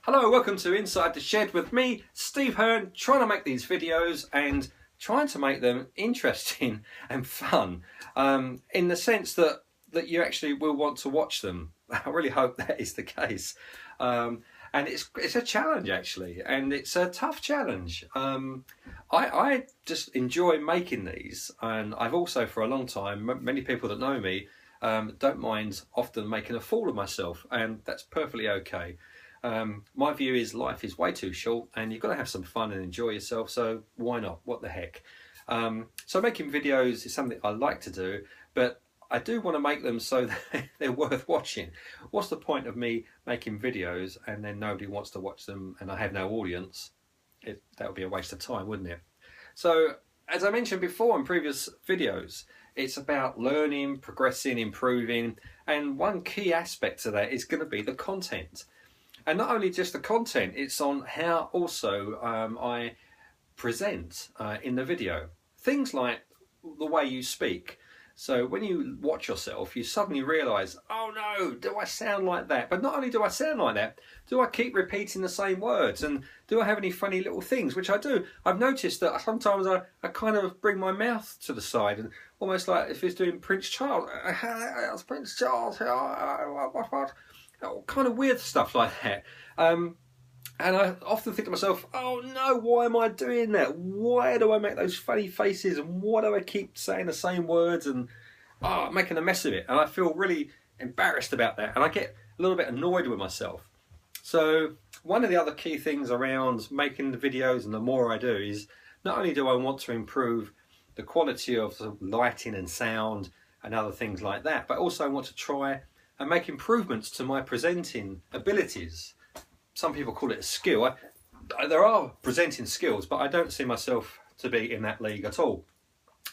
Hello, welcome to Inside the Shed with me, Steve Hearn, trying to make these videos and trying to make them interesting and fun, in the sense that you actually will want to watch them. I really hope that is the case. And it's a challenge actually, and it's a tough challenge. I just enjoy making these, and I've also for a long time, many people that know me don't mind often making a fool of myself, and that's perfectly okay. My view is life is way too short and you've got to have some fun and enjoy yourself, so why not? What the heck? So making videos is something I like to do, but I do want to make them so that they're worth watching. What's the point of me making videos and then nobody wants to watch them and I have no audience? That would be a waste of time, wouldn't it? So as I mentioned before in previous videos, it's about learning, progressing, improving, and one key aspect to that is going to be the content. And not only just the content, it's on how also I present in the video. Things like the way you speak. So when you watch yourself, you suddenly realise, oh no, do I sound like that? But not only do I sound like that, do I keep repeating the same words? And do I have any funny little things? Which I do. I've noticed that sometimes I kind of bring my mouth to the side, and almost like if it's doing Prince Charles. It's Prince Charles. Kind of weird stuff like that. And I often think to myself, oh no, why am I doing that? Why do I make those funny faces, and why do I keep saying the same words and making a mess of it? And I feel really embarrassed about that, and I get a little bit annoyed with myself. So one of the other key things around making the videos, and the more I do, is not only do I want to improve the quality of the lighting and sound and other things like that, but also I want to try and make improvements to my presenting abilities. Some people call it a skill. There are presenting skills, but I don't see myself to be in that league at all.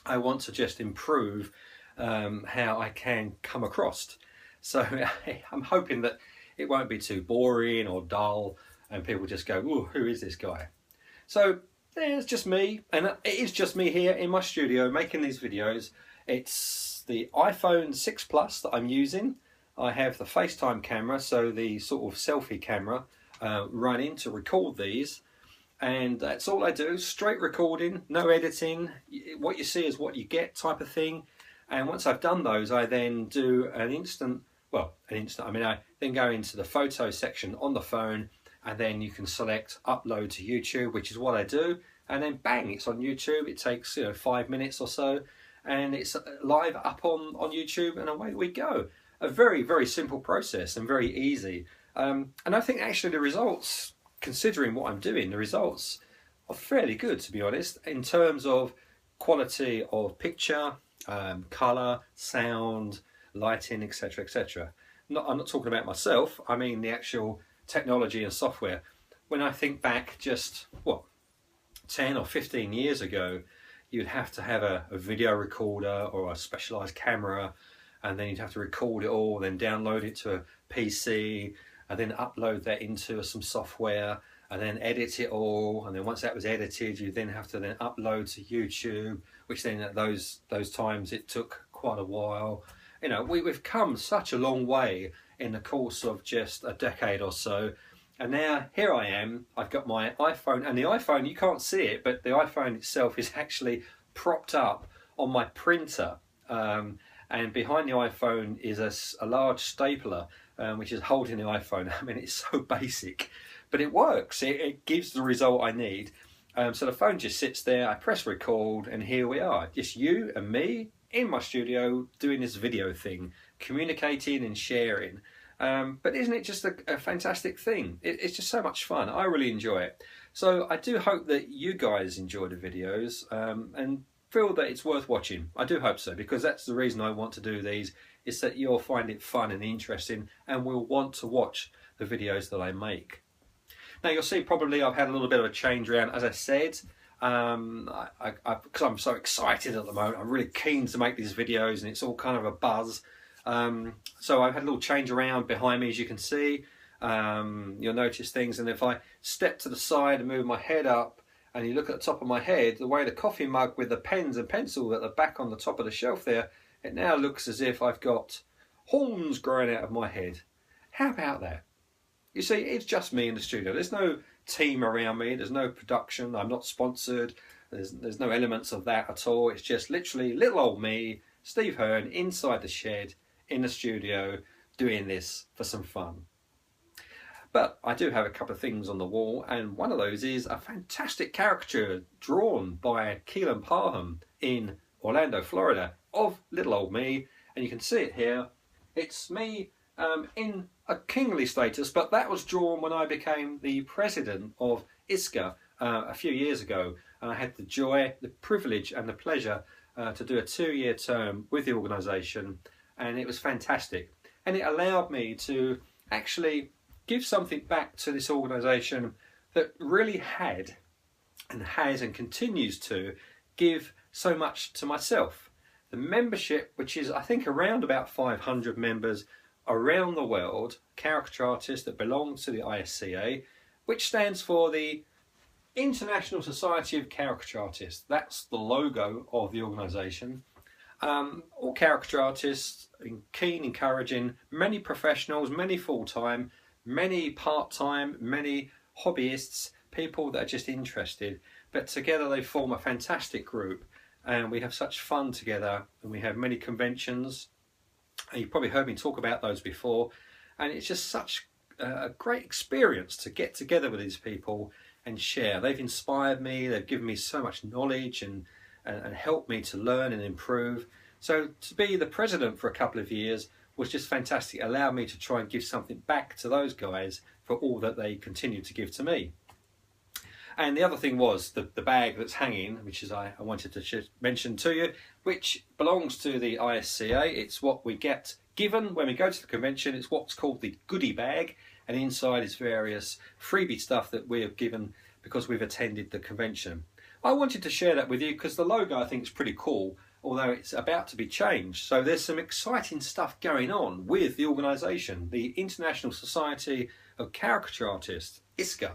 I want to just improve how I can come across. So I'm hoping that it won't be too boring or dull and people just go, ooh, who is this guy? So there's just me, and it is just me here in my studio making these videos. It's the iPhone 6 Plus that I'm using. I have the FaceTime camera, so the sort of selfie camera running to record these, and that's all I do, straight recording, no editing. What you see is what you get type of thing. And once I've done those, I then do I then go into the photo section on the phone, and then you can select upload to YouTube, which is what I do, and then bang, it's on YouTube. It takes 5 minutes or so, and it's live up on YouTube, and away we go. A very, very simple process and very easy. And I think actually the results, considering what I'm doing, the results are fairly good, to be honest, in terms of quality of picture, colour, sound, lighting, etc, etc. I'm not talking about myself, I mean the actual technology and software. When I think back just, 10 or 15 years ago, you'd have to have a video recorder or a specialised camera, and then you'd have to record it all, then download it to a PC, and then upload that into some software, and then edit it all. And then once that was edited, you then have to then upload to YouTube, which then at those times it took quite a while. We've come such a long way in the course of just a decade or so. And now here I am, I've got my iPhone, and the iPhone, you can't see it, but the iPhone itself is actually propped up on my printer. And behind the iPhone is a large stapler, which is holding the iPhone. I mean, it's so basic, but it works. It gives the result I need. So the phone just sits there, I press record, and here we are. Just you and me in my studio doing this video thing, communicating and sharing. But isn't it just a fantastic thing? It's just so much fun. I really enjoy it. So I do hope that you guys enjoy the videos and feel that it's worth watching. I do hope so, because that's the reason I want to do these, is that you'll find it fun and interesting and will want to watch the videos that I make. Now you'll see probably I've had a little bit of a change around, as I said, because I'm so excited at the moment. I'm really keen to make these videos and it's all kind of a buzz. So I've had a little change around behind me, as you can see. You'll notice things, and if I step to the side and move my head up, and you look at the top of my head, the way the coffee mug with the pens and pencil at the back on the top of the shelf there, it now looks as if I've got horns growing out of my head. How about that? you see, it's just me in the studio. There's no team around me, there's no production, I'm not sponsored, there's no elements of that at all. It's just literally little old me, Steve Hearn, inside the shed, in the studio, doing this for some fun. But I do have a couple of things on the wall, and one of those is a fantastic caricature drawn by Keelan Parham in Orlando, Florida, of little old me, and you can see it here. It's me in a kingly status, but that was drawn when I became the president of ISCA a few years ago, and I had the joy, the privilege and the pleasure to do a 2-year term with the organisation, and it was fantastic. And it allowed me to actually give something back to this organisation that really had and has and continues to give so much to myself. The membership, which is I think around about 500 members around the world, caricature artists that belong to the ISCA, which stands for the International Society of Caricature Artists. That's the logo of the organisation. All caricature artists, keen, encouraging, many professionals, many full-time, many part-time, many hobbyists, people that are just interested, but together they form a fantastic group, and we have such fun together, and we have many conventions, and you've probably heard me talk about those before, and it's just such a great experience to get together with these people and share. They've inspired me, they've given me so much knowledge and helped me to learn and improve. So to be the president for a couple of years was just fantastic. It allowed me to try and give something back to those guys for all that they continue to give to me. And the other thing was the bag that's hanging, which is I wanted to mention to you, which belongs to the ISCA. It's what we get given when we go to the convention. It's what's called the goodie bag, and inside is various freebie stuff that we have given because we've attended the convention. I wanted to share that with you because the logo I think is pretty cool, although it's about to be changed. So there's some exciting stuff going on with the organisation, the International Society of Caricature Artists, ISCA.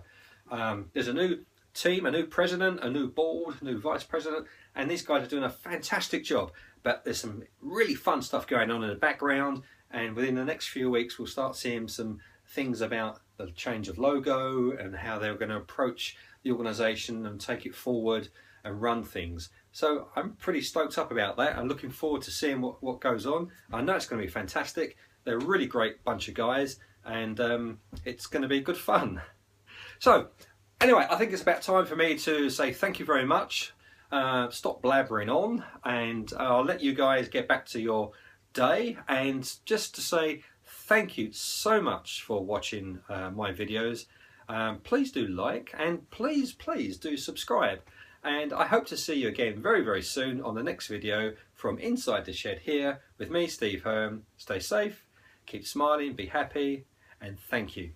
There's a new team, a new president, a new board, a new vice president, and these guys are doing a fantastic job. But there's some really fun stuff going on in the background, and within the next few weeks we'll start seeing some things about the change of logo and how they're going to approach the organisation and take it forward and run things. So I'm pretty stoked up about that. I'm looking forward to seeing what goes on. I know it's going to be fantastic. They're a really great bunch of guys, and it's going to be good fun. So anyway, I think it's about time for me to say thank you very much. Stop blabbering on, and I'll let you guys get back to your day, and just to say thank you so much for watching my videos. Please do like, and please do subscribe, and I hope to see you again very, very soon on the next video from inside the shed here with me, Steve Hearn. Stay safe, keep smiling, be happy, and thank you.